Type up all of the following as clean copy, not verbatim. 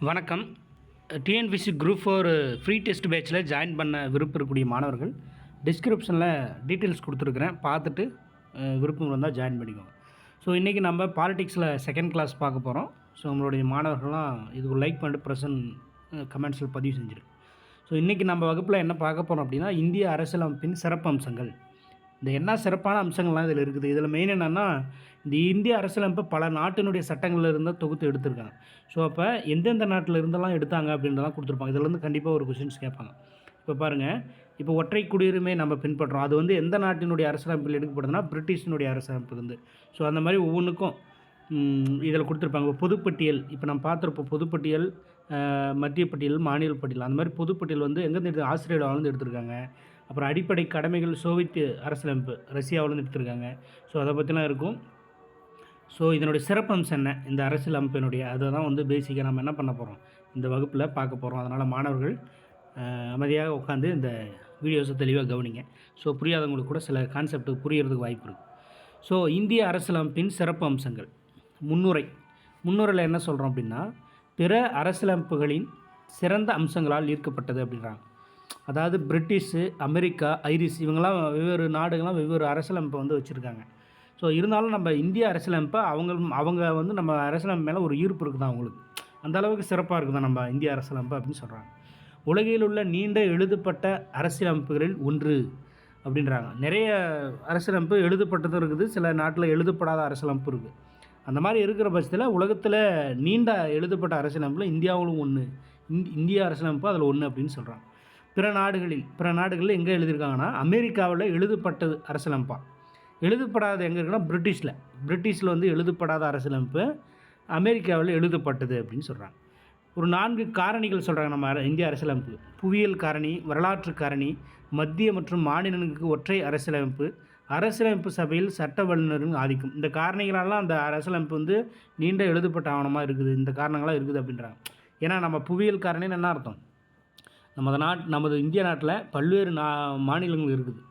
வணக்கம். TNPSC group 4 free test பேட்சில் join பண்ண விருப்பம் இருக்கக்கூடிய மாணவர்கள் டிஸ்கிரிப்ஷனில் டீட்டெயில்ஸ் கொடுத்துருக்குறேன். பார்த்துட்டு விருப்பம் இருந்தால் ஜாயின் பண்ணிக்கோங்க. ஸோ இன்றைக்கி நம்ம பாலிடிக்ஸில் செகண்ட் கிளாஸ் பார்க்க போகிறோம். ஸோ நம்மளுடைய மாணவர்கள்லாம் இதுக்கு லைக் பண்ணிட்டு ப்ரெசன்ட் கமெண்ட்ஸில் பதிவு செஞ்சுருக்கு. ஸோ இன்றைக்கி நம்ம வகுப்பில் என்ன பார்க்க போகிறோம் அப்படின்னா, இந்திய அரசியலமைப்பின் சிறப்பு அம்சங்கள். இந்த என்ன சிறப்பான அம்சங்கள்லாம் இதில் இருக்குது. இதில் மெயின் என்னென்னா, இந்த இந்திய அரசியலமைப்பு பல நாட்டினுடைய சட்டங்களில் இருந்தால் தொகுத்து எடுத்திருக்காங்க. ஸோ அப்போ எந்தெந்த நாட்டில் இருந்தெல்லாம் எடுத்தாங்க அப்படின்றலாம் கொடுத்துருப்பாங்க. இதிலேருந்து கண்டிப்பாக ஒரு கொஷின்ஸ் கேட்பாங்க. இப்போ பாருங்கள், இப்போ ஒற்றை குடியுரிமை நம்ம பின்பற்றுறோம். அது வந்து எந்த நாட்டினுடைய அரசியலமைப்பில் எடுக்கப்படுதுன்னா, பிரிட்டிஷினுடைய அரசியலமைப்பு இருந்து. ஸோ அந்த மாதிரி ஒவ்வொன்றுக்கும் இதில் கொடுத்துருப்பாங்க. இப்போ பொதுப்பட்டியல், இப்போ நம்ம பார்த்துருப்போம். பொதுப்பட்டியல், மத்திய பட்டியல், மாநில பட்டியல். அந்த மாதிரி பொதுப்பட்டியல் வந்து எங்கேருந்து எடுத்து ஆஸ்திரேலியாவிலேருந்து எடுத்திருக்காங்க. அப்புறம் அடிப்படை கடமைகள் சோவியத் அரசியலமைப்பு ரஷ்யாவிலேருந்து எடுத்திருக்காங்க. ஸோ அதை பற்றிலாம் இருக்கும். ஸோ இதனுடைய சிறப்பம்சம் என்ன, இந்த அரசியலமைப்பினுடைய, அதை தான் வந்து பேசிக்காக நம்ம என்ன பண்ண போகிறோம், இந்த வகுப்பில் பார்க்க போகிறோம். அதனால் மாணவர்கள் அமைதியாக உட்காந்து இந்த வீடியோஸை தெளிவாக கவனிங்க. ஸோ புரியாதவங்களுக்கு கூட சில கான்செப்ட் புரியறதுக்கு வாய்ப்பு இருக்குது. ஸோ இந்திய அரசியலமைப்பின் சிறப்பு அம்சங்கள். முன்னுரையில் என்ன சொல்கிறோம் அப்படின்னா, பிற அரசியலமைப்புகளின் சிறந்த அம்சங்களால் ஈர்க்கப்பட்டது அப்படின்றாங்க. அதாவது பிரிட்டிஷு, அமெரிக்கா, ஐரிஷ் இவங்கெல்லாம் வெவ்வேறு நாடுகள்லாம் வெவ்வேறு அரசியலமைப்பை வந்து வச்சுருக்காங்க. ஸோ இருந்தாலும் நம்ம இந்திய அரசியலமைப்பை அவங்க வந்து நம்ம அரசியலமைப்பு மேலே ஒரு ஈர்ப்பு இருக்குது அவங்களுக்கு. அந்த அளவுக்கு சிறப்பாக இருக்குது நம்ம இந்திய அரசியலமைப்பு அப்படின்னு சொல்கிறாங்க. உலகில் உள்ள நீண்ட எழுதப்பட்ட அரசியலமைப்புகளில் ஒன்று அப்படின்றாங்க. நிறைய அரசியலமைப்பு எழுதப்பட்டதும் இருக்குது, சில நாட்டில் எழுதப்படாத அரசியலமைப்பு இருக்குது. அந்த மாதிரி இருக்கிற பட்சத்தில் உலகத்தில் நீண்ட எழுதப்பட்ட அரசியலமைப்பில் இந்தியாவிலும் ஒன்று, இந்திய அரசியலமைப்பு அதில் ஒன்று அப்படின்னு சொல்கிறாங்க. பிற நாடுகளில் எங்கே எழுதியிருக்காங்கன்னா, அமெரிக்காவில் எழுதப்பட்டது அரசியலமைப்பா. எழுதப்படாத எங்கே இருக்குன்னா பிரிட்டிஷில் வந்து எழுதப்படாத அரசியலமைப்பு அமெரிக்காவில் எழுதப்பட்டது அப்படின்னு சொல்கிறாங்க. ஒரு 4 காரணிகள் சொல்கிறாங்க நம்ம இந்திய அரசியலமைப்பு. புவியியல் காரணி, வரலாற்று காரணி, மத்திய மற்றும் மாநிலங்களுக்கு ஒற்றை அரசியலமைப்பு சபையில் சட்ட வல்லுநரின் ஆதிக்கம். இந்த காரணிகளெல்லாம் அந்த அரசியலமைப்பு வந்து நீண்ட எழுதப்பட்ட ஆவணமாக இருக்குது, இந்த காரணங்களாக இருக்குது அப்படின்றாங்க. ஏன்னா நம்ம புவியியல் காரணின்னு என்ன அர்த்தம், நமது இந்திய நாட்டில் பல்வேறு மாநிலங்கள் இருக்குது.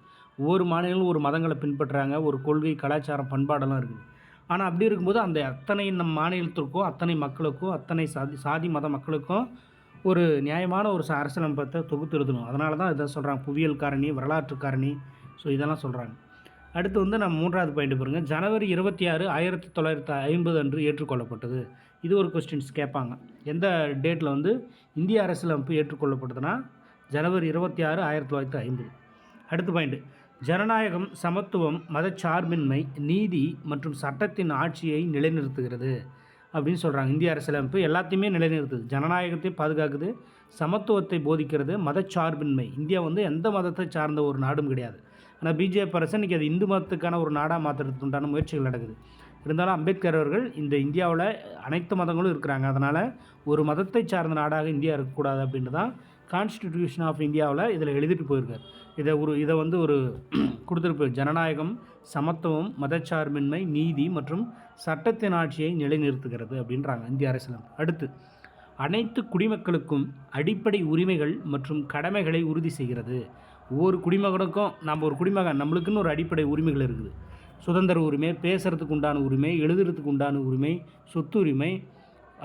ஒவ்வொரு மாநிலங்களும் ஒரு மதங்களை பின்பற்றுறாங்க, ஒரு கொள்கை, கலாச்சாரம், பண்பாடெல்லாம் இருக்குது. ஆனால் அப்படி இருக்கும்போது அந்த அத்தனை நம் மாநிலத்திற்கும், அத்தனை மக்களுக்கும், அத்தனை சாதி மத மக்களுக்கும் ஒரு நியாயமான ஒரு அரசியலமைப்பை தொகுத்து எழுதணும். அதனால தான் இதை சொல்கிறாங்க, புவியியல் காரணி, வரலாற்று காரணி. ஸோ இதெல்லாம் சொல்கிறாங்க. அடுத்து வந்து நம்ம 3வது பாயிண்ட் பாருங்கள். ஜனவரி 26, 1950 அன்று ஏற்றுக்கொள்ளப்பட்டது. இது ஒரு கொஸ்டின்ஸ் கேட்பாங்க. எந்த டேட்டில் வந்து இந்திய அரசியலமைப்பு ஏற்றுக்கொள்ளப்பட்டதுன்னா ஜனவரி 26, 1950. அடுத்த பாயிண்ட், ஜனநாயகம், சமத்துவம், மதச்சார்பின்மை, நீதி மற்றும் சட்டத்தின் ஆட்சியை நிலைநிறுத்துகிறது அப்படின்னு சொல்கிறாங்க. இந்திய அரசியலமைப்பு எல்லாத்தையுமே நிலைநிறுத்துது. ஜனநாயகத்தை பாதுகாக்குது, சமத்துவத்தை போதிக்கிறது, மதச்சார்பின்மை. இந்தியா வந்து எந்த மதத்தை சார்ந்த ஒரு நாடும் கிடையாது. ஆனால் பிஜேபி அரசு இன்றைக்கி அது இந்து மதத்துக்கான ஒரு நாடாக மாற்றுறதுக்கு உண்டான முயற்சிகள் நடக்குது. இருந்தாலும் அம்பேத்கர் அவர்கள் இந்த இந்தியாவில் அனைத்து மதங்களும் இருக்கிறாங்க, அதனால் ஒரு மதத்தை சார்ந்த நாடாக இந்தியா இருக்கக்கூடாது அப்படின்ட்டு தான் கான்ஸ்டிடியூஷன் ஆஃப் இந்தியாவில் இதில் எழுதிட்டு போயிருக்கார். இதை வந்து ஒரு கொடுத்துருப்பார். ஜனநாயகம், சமத்துவம், மதச்சார்பின்மை, நீதி மற்றும் சட்டத்தின் ஆட்சியை நிலைநிறுத்துகிறது அப்படின்றாங்க இந்திய அரசியலமைப்பு. அடுத்து, அனைத்து குடிமக்களுக்கும் அடிப்படை உரிமைகள் மற்றும் கடமைகளை உறுதி செய்கிறது. ஒவ்வொரு குடிமகனுக்கும், நம்ம ஒரு குடிமகன், நம்மளுக்குன்னு ஒரு அடிப்படை உரிமைகள் இருக்குது. சுதந்திர உரிமை, பேசுகிறதுக்கு உண்டான உரிமை, எழுதுறதுக்கு உண்டான உரிமை, சொத்து உரிமை,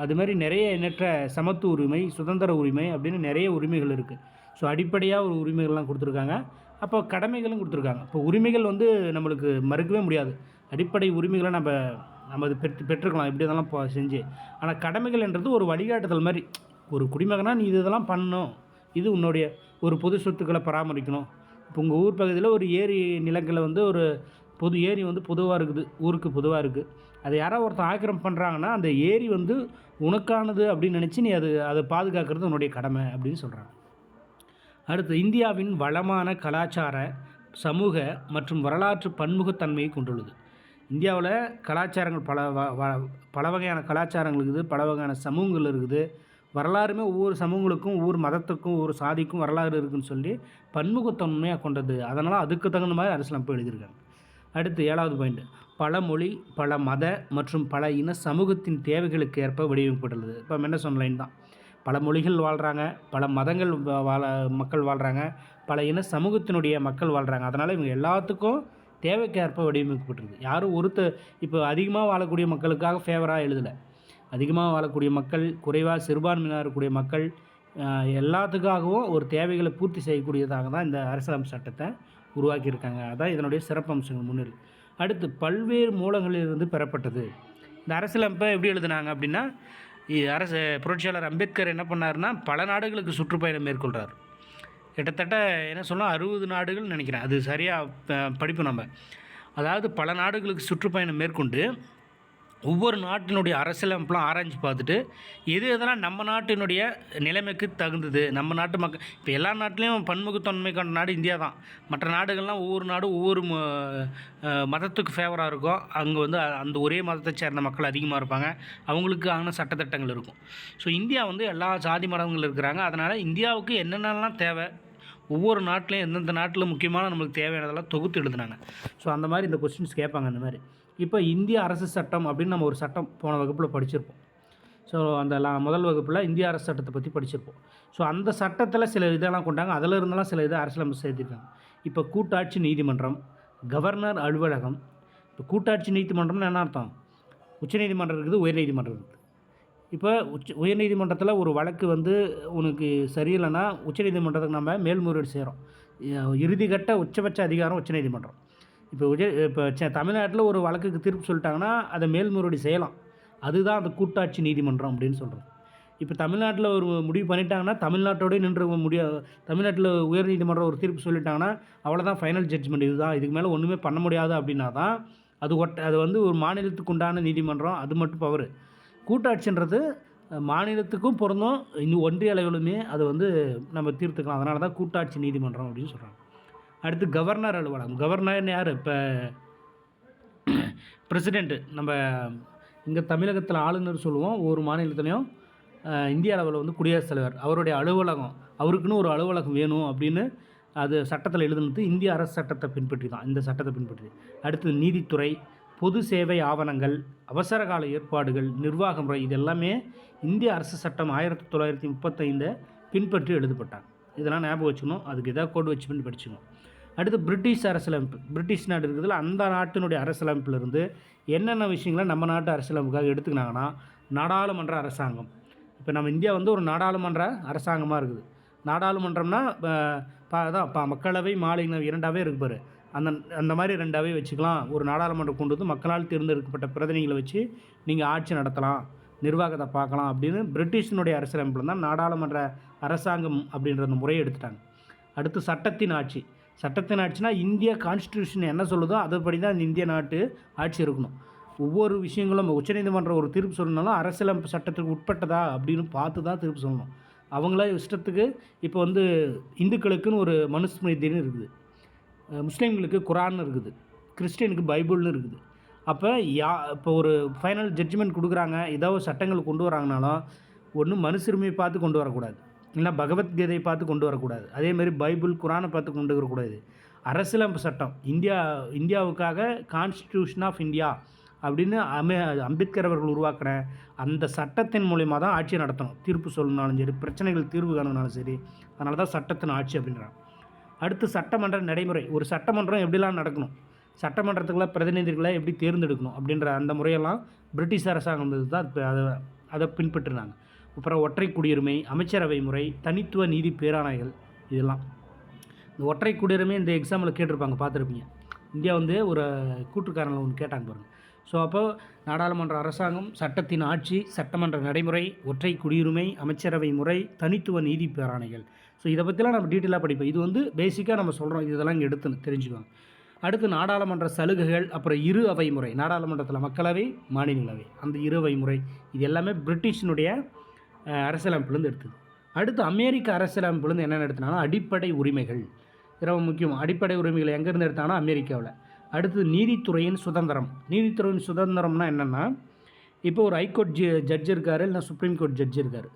அது மாதிரி நிறைய எண்ணற்ற சமத்துவ உரிமை, சுதந்திர உரிமை அப்படின்னு நிறைய உரிமைகள் இருக்குது. ஸோ அடிப்படையாக ஒரு உரிமைகள்லாம் கொடுத்துருக்காங்க. அப்போ கடமைகளும் கொடுத்துருக்காங்க. இப்போ உரிமைகள் வந்து நம்மளுக்கு மறுக்கவே முடியாது. அடிப்படை உரிமைகளை நம்ம அது பெற்றுக்கலாம் எப்படி இதெல்லாம் செஞ்சு. ஆனால் கடமைகள் என்றது ஒரு வழிகாட்டுதல் மாதிரி. ஒரு குடிமகனாக நீ இதெல்லாம் பண்ணணும், இது உன்னுடைய ஒரு பொது சொத்துக்களை பராமரிக்கணும். இப்போ உங்கள் ஊர் பகுதியில் ஒரு ஏரி நிலங்களை வந்து ஒரு பொது ஏரி வந்து பொதுவாக இருக்குது, ஊருக்கு பொதுவாக இருக்குது. அதை யாராவது ஒருத்தர் ஆக்கிரமிப்பு பண்ணுறாங்கன்னா அந்த ஏரி வந்து உனக்கானது அப்படின்னு நினச்சி நீ அதை பாதுகாக்கிறது உன்னுடைய கடமை அப்படின்னு சொல்கிறாங்க. அடுத்து, இந்தியாவின் வளமான கலாச்சார, சமூக மற்றும் வரலாற்று பன்முகத்தன்மையை கொண்டுள்ளது. இந்தியாவில் கலாச்சாரங்கள் பல வகையான கலாச்சாரங்கள் இருக்குது, பல வகையான சமூகங்கள் இருக்குது. வரலாறுமே ஒவ்வொரு சமூகங்களுக்கும், ஒவ்வொரு மதத்துக்கும், ஒவ்வொரு சாதிக்கும் வரலாறு இருக்குதுன்னு சொல்லி பன்முகத்தன்மையாக கொண்டது. அதனால் அதுக்கு தகுந்த மாதிரி அரசியலமைப்பு எழுதியிருக்காங்க. அடுத்து 7வது பாயிண்ட், பல மொழி, பல மத மற்றும் பல இன சமூகத்தின் தேவைகளுக்கு ஏற்ப வடிவமைக்கப்பட்டுள்ளது. இப்போ என்ன சொன்ன லைன் தான். பல மொழிகள் வாழ்கிறாங்க, பல மதங்கள் மக்கள் வாழ்கிறாங்க, பல இன சமூகத்தினுடைய மக்கள் வாழ்கிறாங்க. அதனால் இவங்க எல்லாத்துக்கும் தேவைக்கேற்ப வடிவமைக்கப்பட்டிருக்கு. யாரும் இப்போ அதிகமாக வாழக்கூடிய மக்களுக்காக ஃபேவராக எழுதலை. அதிகமாக வாழக்கூடிய மக்கள், குறைவாக சிறுபான்மையினர் இருக்கக்கூடிய மக்கள், எல்லாத்துக்காகவும் ஒரு தேவைகளை பூர்த்தி செய்யக்கூடியதாக தான் இந்த அரசியலமைப்பு சட்டத்தை உருவாக்கியிருக்காங்க. அதான் இதனுடைய சிறப்பம்சங்கள் முன்னில். அடுத்து பல்வேறு மூலங்களிலிருந்து பெறப்பட்டது. இந்த அரசியலமைப்பை எப்படி எழுதுனாங்க அப்படின்னா, புரட்சியாளர் அம்பேத்கர் என்ன பண்ணாருன்னா, பல நாடுகளுக்கு சுற்றுப்பயணம் மேற்கொள்கிறார். கிட்டத்தட்ட என்ன சொல்லலாம் 60 நாடுகள் நினைக்கிறேன், அது சரியாக படிப்பு நம்ம. அதாவது பல நாடுகளுக்கு சுற்றுப்பயணம் மேற்கொண்டு ஒவ்வொரு நாட்டினுடைய அரசியலமைப்பெலாம் ஆராய்ஞ்சு பார்த்துட்டு எதெல்லாம் நம்ம நாட்டினுடைய நிலைமைக்கு தகுந்தது, நம்ம நாட்டு மக்கள். இப்போ எல்லா நாட்டிலையும் பன்முகத்தன்மை கொண்ட நாடு இந்தியா தான். மற்ற நாடுகள்லாம் ஒவ்வொரு நாடும் ஒவ்வொரு மதத்துக்கு ஃபேவராக இருக்கும். அங்கே வந்து அந்த ஒரே மதத்தை சேர்ந்த மக்கள் அதிகமாக இருப்பாங்க, அவங்களுக்கான சட்டத்திட்டங்கள் இருக்கும். ஸோ இந்தியா வந்து எல்லா சாதி மதங்கள் இருக்கிறாங்க. அதனால் இந்தியாவுக்கு என்னென்னலாம் தேவை, ஒவ்வொரு நாட்டிலையும் எந்தெந்த நாட்டில் முக்கியமான நம்மளுக்கு தேவையானதெல்லாம் தொகுத்து எழுதுனாங்க. ஸோ அந்த மாதிரி இந்த கொஸ்டின்ஸ் கேட்பாங்க. அந்த மாதிரி இப்போ இந்திய அரசு சட்டம் அப்படின்னு நம்ம ஒரு சட்டம் போன வகுப்பில் படிச்சிருப்போம். ஸோ அந்த முதல் வகுப்பில் இந்திய அரசு சட்டத்தை பற்றி படிச்சிருப்போம். ஸோ அந்த சட்டத்தில் சில இதெல்லாம் கொண்டாங்க, அதில் இருந்தெல்லாம் சில இதை அரசியலமைப்பு சேர்த்திருக்காங்க. இப்போ கூட்டாட்சி நீதிமன்றம், கவர்னர் அலுவலகம். இப்போ கூட்டாட்சி நீதிமன்றம்னு என்ன அர்த்தம்? உச்சநீதிமன்றம் இருக்குது, உயர்நீதிமன்றம் இருக்குது. இப்போ உயர்நீதிமன்றத்தில் ஒரு வழக்கு வந்து உனக்கு சரியில்லைன்னா உச்சநீதிமன்றத்துக்கு நம்ம மேல்முறையீடு செய்கிறோம். இறுதிக்கட்ட உச்சபட்ச அதிகாரம் உச்சநீதிமன்றம். இப்போ தமிழ்நாட்டில் ஒரு வழக்குக்கு தீர்ப்பு சொல்லிட்டாங்கன்னா அதை மேல்முறையீடு செய்யலாம். அதுதான் அந்த கூட்டாட்சி நீதிமன்றம் அப்படின்னு சொல்கிறது. இப்போ தமிழ்நாட்டில் ஒரு முடிவு பண்ணிட்டாங்கன்னா தமிழ்நாட்டோடய நின்று தமிழ்நாட்டில் உயர்நீதிமன்றம் ஒரு தீர்ப்பு சொல்லிட்டாங்கன்னா அவ்வளோதான், ஃபைனல் ஜட்ஜ்மெண்ட் இதுதான், இதுக்கு மேலே ஒன்றுமே பண்ண முடியாது அப்படின்னா தான் அது வந்து ஒரு மாநிலத்துக்கு உண்டான நீதிமன்றம், அது மட்டும் பவர். கூட்டாட்சின்றது மாநிலத்துக்கும் பொருந்தும், இன்னும் ஒன்றிய அளவிலுமே அதை வந்து நம்ம தீர்த்துக்கலாம். அதனால தான் கூட்டாட்சி நீதிமன்றம் அப்படின்னு சொல்கிறாங்க. அடுத்து கவர்னர் அலுவலகம். கவர்னர்னு யார்? இப்போ பிரசிடெண்ட்டு. நம்ம இங்கே தமிழகத்தில் ஆளுநர் சொல்லுவோம், ஒவ்வொரு மாநிலத்துலேயும் இந்திய அளவில் வந்து குடியரசுத் தலைவர். அவருடைய அலுவலகம், அவருக்குன்னு ஒரு அலுவலகம் வேணும் அப்படின்னு அது சட்டத்தில் எழுதுனது இந்திய அரசு சட்டத்தை பின்பற்றி தான், இந்த சட்டத்தை பின்பற்றி. அடுத்து நீதித்துறை, பொது சேவை ஆவணங்கள், அவசரகால ஏற்பாடுகள், நிர்வாக முறை, இது எல்லாமே இந்திய அரசு சட்டம் 1935 பின்பற்றி எழுதப்பட்டாங்க. இதெல்லாம் ஞாபகம் வச்சுக்கணும், அதுக்கு எதாவது கோடு வச்சு பண்ணி படிச்சுக்கணும். அடுத்து பிரிட்டிஷ் அரசியலமைப்பு. பிரிட்டிஷ் நாடு இருக்குதுல, அந்த நாட்டினுடைய அரசியலமைப்பிலிருந்து என்னென்ன விஷயங்களை நம்ம நாட்டு அரசியலமைப்புக்காக எடுத்துக்கினாங்கன்னா, நாடாளுமன்ற அரசாங்கம். இப்போ நம்ம இந்தியா வந்து ஒரு நாடாளுமன்ற அரசாங்கமாக இருக்குது. நாடாளுமன்றம்னா மக்களவை மாநிலங்களவை இரண்டாவே இருக்கு பாரு, அந்த மாதிரி ரெண்டாவே வச்சுக்கலாம். ஒரு நாடாளுமன்றம் கொண்டு வந்து மக்களால் தேர்ந்தெடுக்கப்பட்ட பிரதிநிதிகளை வச்சு நீங்கள் ஆட்சி நடத்தலாம், நிர்வாகத்தை பார்க்கலாம் அப்படின்னு பிரிட்டிஷினுடைய அரசியலமைப்பில் தான் நாடாளுமன்ற அரசாங்கம் அப்படின்ற அந்த முறையை எடுத்துட்டாங்க. அடுத்து சட்டத்தின் ஆட்சி. சட்டத்தின் ஆட்சினா இந்திய கான்ஸ்டியூஷன் என்ன சொல்லுதோ அதுபடி தான் இந்த இந்திய நாட்டு ஆட்சி இருக்கணும். ஒவ்வொரு விஷயங்களும் உச்சநீதிமன்றம் ஒரு தீர்ப்பு சொல்லணும்னாலும் அரசியலமைப்பு சட்டத்துக்கு உட்பட்டதா அப்படின்னு பார்த்து தான் தீர்ப்பு சொல்லணும். அவங்கள இஷ்டத்துக்கு இப்போ வந்து இந்துக்களுக்குன்னு ஒரு மனுஸ்மிருதின்னு இருக்குது, முஸ்லீம்களுக்கு குரான் இருக்குது, கிறிஸ்டியனுக்கு பைபிள்னு இருக்குது. இப்போ ஒரு ஃபைனல் ஜட்ஜ்மெண்ட் கொடுக்குறாங்க, ஏதாவது சட்டங்கள் கொண்டு வராங்கனாலும் ஒன்று மனுசுரிமையை பார்த்து கொண்டு வரக்கூடாது, இல்லைனா பகவத்கீதையை பார்த்து கொண்டு வரக்கூடாது, அதேமாதிரி பைபிள் குரானை பார்த்து கொண்டு வரக்கூடாது. அரசியலமைப்பு சட்டம் இந்தியாவுக்காக கான்ஸ்டியூஷன் ஆஃப் இந்தியா அப்படின்னு அம்பேத்கர் அவர்கள் உருவாக்குற அந்த சட்டத்தின் மூலயமா தான் ஆட்சியை நடத்தணும். தீர்ப்பு சொல்லணுனாலும் சரி, பிரச்சனைகள் தீர்வு காணணுனாலும் சரி, அதனால தான் சட்டத்தின் ஆட்சி அப்படின்றாங்க. அடுத்து சட்டமன்ற நடைமுறை. ஒரு சட்டமன்றம் எப்படிலாம் நடக்கணும், சட்டமன்றத்துக்குள்ள பிரதிநிதிகளை எப்படி தேர்ந்தெடுக்கணும் அப்படின்ற அந்த முறையெல்லாம் பிரிட்டிஷ் அரசாங்கம் தான் அதை பின்பற்றினாங்க. அப்புறம் ஒற்றை குடியுரிமை, அமைச்சரவை முறை, தனித்துவ நீதி பேராணைகள், இதெல்லாம். இந்த ஒற்றை குடியுரிமை இந்த எக்ஸாமில் கேட்டிருப்பாங்க, பார்த்துருப்பீங்க. இந்தியா வந்து ஒரு கூட்டுக்காரங்களை ஒன்று கேட்டாங்க பாருங்கள். ஸோ அப்போ நாடாளுமன்ற அரசாங்கம், சட்டத்தின் ஆட்சி, சட்டமன்ற நடைமுறை, ஒற்றை குடியுரிமை, அமைச்சரவை முறை, தனித்துவ நீதி பேராணைகள். ஸோ இதை பற்றிலாம் நம்ம டீட்டெயிலாக படிப்போம். இது வந்து பேசிக்காக நம்ம சொல்கிறோம், இதெல்லாம் இங்கே எடுத்து தெரிஞ்சுக்குவாங்க. அடுத்து நாடாளுமன்ற சலுகைகள், அப்புறம் இரு அவை முறை. நாடாளுமன்றத்தில் மக்களவை, மாநிலங்களவை, அந்த இரு அவை முறை, இது எல்லாமே பிரிட்டிஷினுடைய அரசியலமைப்புலேருந்து எடுத்தது. அடுத்து அமெரிக்க அரசியலமைப்புலேருந்து என்னென்ன எடுத்தாங்கன்னா அடிப்படை உரிமைகள், ரொம்ப முக்கியம். அடிப்படை உரிமைகள் எங்கேருந்து எடுத்தாங்கன்னா அமெரிக்காவில். அடுத்து நீதித்துறையின் சுதந்திரம். நீதித்துறையின் சுதந்திரம்னா என்னென்னா, இப்போ ஒரு ஹைகோர்ட் ஜட்ஜ் இருக்கார், இல்லை சுப்ரீம் கோர்ட் ஜட்ஜ் இருக்கார்.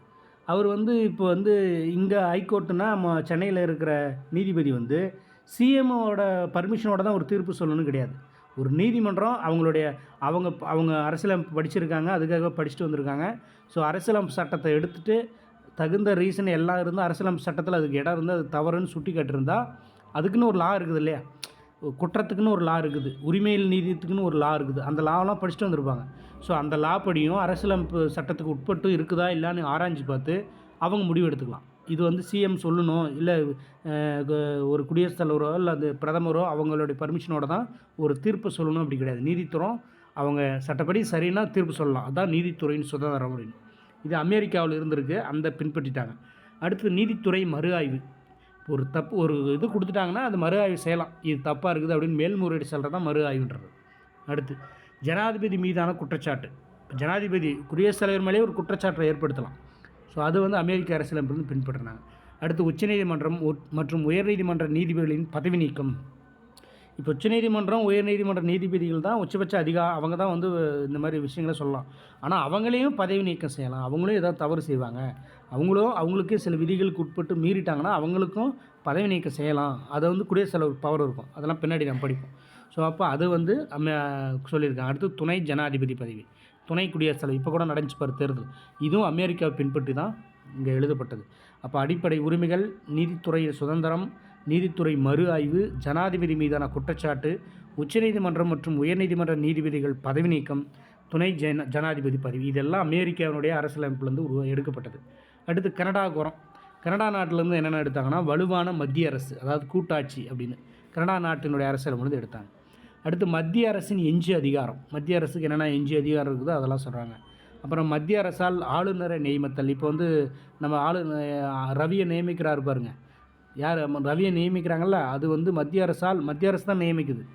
அவர் வந்து இப்போ வந்து இங்கே ஹைகோர்ட்டுனா நம்ம சென்னையில் இருக்கிற நீதிபதி வந்து சிஎம்மோட பர்மிஷனோட தான் ஒரு தீர்ப்பு சொல்லணும்னு கிடையாது. ஒரு நீதிமன்றம் அவங்க அரசியலமைப்பு படிச்சிருக்காங்க, அதுக்காக படிச்சுட்டு வந்திருக்காங்க. ஸோ அரசியலமைப்பு சட்டத்தை எடுத்துகிட்டு தகுந்த ரீசன் எல்லாம் இருந்தால் அரசியலமைப்பு சட்டத்தில் அதுக்கு இடம் இருந்தால் அது தவறுன்னு சுட்டி காட்டிருந்தால் அதுக்குன்னு ஒரு லா இருக்குது இல்லையா. குற்றத்துக்குன்னு ஒரு லா இருக்குது, உரிமையில் நீதித்துக்குன்னு ஒரு லா இருக்குது. அந்த லாவெலாம் படிச்சுட்டு வந்திருப்பாங்க. ஸோ அந்த லா படியும் அரசியலமைப்பு சட்டத்துக்கு உட்பட்டு இருக்குதா இல்லைன்னு ஆராய்ஞ்சு பார்த்து அவங்க முடிவு எடுத்துக்கலாம். இது வந்து சிஎம் சொல்லணும், இல்லை ஒரு குடியரசுத் தலைவரோ இல்லை அது பிரதமரோ அவங்களுடைய பர்மிஷனோட தான் ஒரு தீர்ப்பு சொல்லணும் அப்படி கிடையாது. நீதித்துறை அவங்க சட்டப்படி சரின்னா தீர்ப்பு சொல்லலாம். அதுதான் நீதித்துறையின் சுதந்திரம் அப்படின்னு. இது அமெரிக்காவில் இருந்திருக்கு, அந்த பின்பற்றிட்டாங்க. அடுத்து நீதித்துறை மறு ஆய்வு. ஒரு இது கொடுத்துட்டாங்கன்னா அது மறு ஆய்வு செய்யலாம். இது தப்பாக இருக்குது அப்படின்னு மேல்முறையீடு செல்கிறது தான் மறு ஆய்வுன்றது. அடுத்து ஜனாதிபதி மீதான குற்றச்சாட்டு. ஜனாதிபதி குடியரசுத் தலைவர் மேலேயே ஒரு குற்றச்சாட்டை ஏற்படுத்தலாம். ஸோ அது வந்து அமெரிக்க அரசியலமைப்பு பின்பற்றினாங்க. அடுத்து உச்சநீதிமன்றம் மற்றும் உயர்நீதிமன்ற நீதிபதிகளின் பதவி நீக்கம். இப்போ உச்சநீதிமன்றம் உயர்நீதிமன்ற நீதிபதிகள் தான் உச்சபட்ச அவங்க தான் வந்து இந்த மாதிரி விஷயங்களை சொல்லலாம். ஆனால் அவங்களையும் பதவி நீக்கம் செய்யலாம். அவங்களும் ஏதாவது தவறு செய்வாங்க, அவங்களுக்கே சில விதிகளுக்கு உட்பட்டு மீறிட்டாங்கன்னா அவங்களுக்கும் பதவி நீக்கம் செய்யலாம். அதை வந்து குடியரசுத் தலைவர் பவர் இருக்கும். அதெல்லாம் பின்னாடி நம்ம படிப்போம். ஸோ அப்போ அது வந்து சொல்லியிருக்காங்க. அடுத்து துணை ஜனாதிபதி பதவி, துணை குடியரசுத் தலைவர். இப்போ கூட நடந்துச்சு பாரு தேர்தல், இதுவும் அமெரிக்காவை பின்பற்றி தான் இங்கே எழுதப்பட்டது. அப்போ அடிப்படை உரிமைகள், நீதித்துறை சுதந்திரம், நீதித்துறை மறு ஆய்வு, ஜனாதிபதி மீதான குற்றச்சாட்டு, உச்சநீதிமன்றம் மற்றும் உயர்நீதிமன்ற நீதிபதிகள் பதவி நீக்கம், துணை ஜனாதிபதி பதவி, இதெல்லாம் அமெரிக்காவினுடைய அரசியலமைப்புலேருந்து எடுக்கப்பட்டது. அடுத்து கனடா நாட்டிலேருந்து என்னென்ன எடுத்தாங்கன்னா வலுவான மத்திய அரசு, அதாவது கூட்டாட்சி அப்படின்னு கனடா நாட்டினுடைய அரசியலமைப்பு எடுத்தாங்க. அடுத்து மத்திய அரசின் எஞ்சிய அதிகாரம். மத்திய அரசுக்கு என்னென்ன எஞ்சிய அதிகாரம் இருக்குதோ அதெல்லாம் சொல்கிறாங்க. அப்புறம் மத்திய அரசால் ஆளுநரை நியமித்தல். இப்போ வந்து நம்ம ரவியை நியமிக்கிறாரு பாருங்க, யார் ரவியை நியமிக்கிறாங்கல்ல, அது வந்து மத்திய அரசு தான் நியமிக்குது.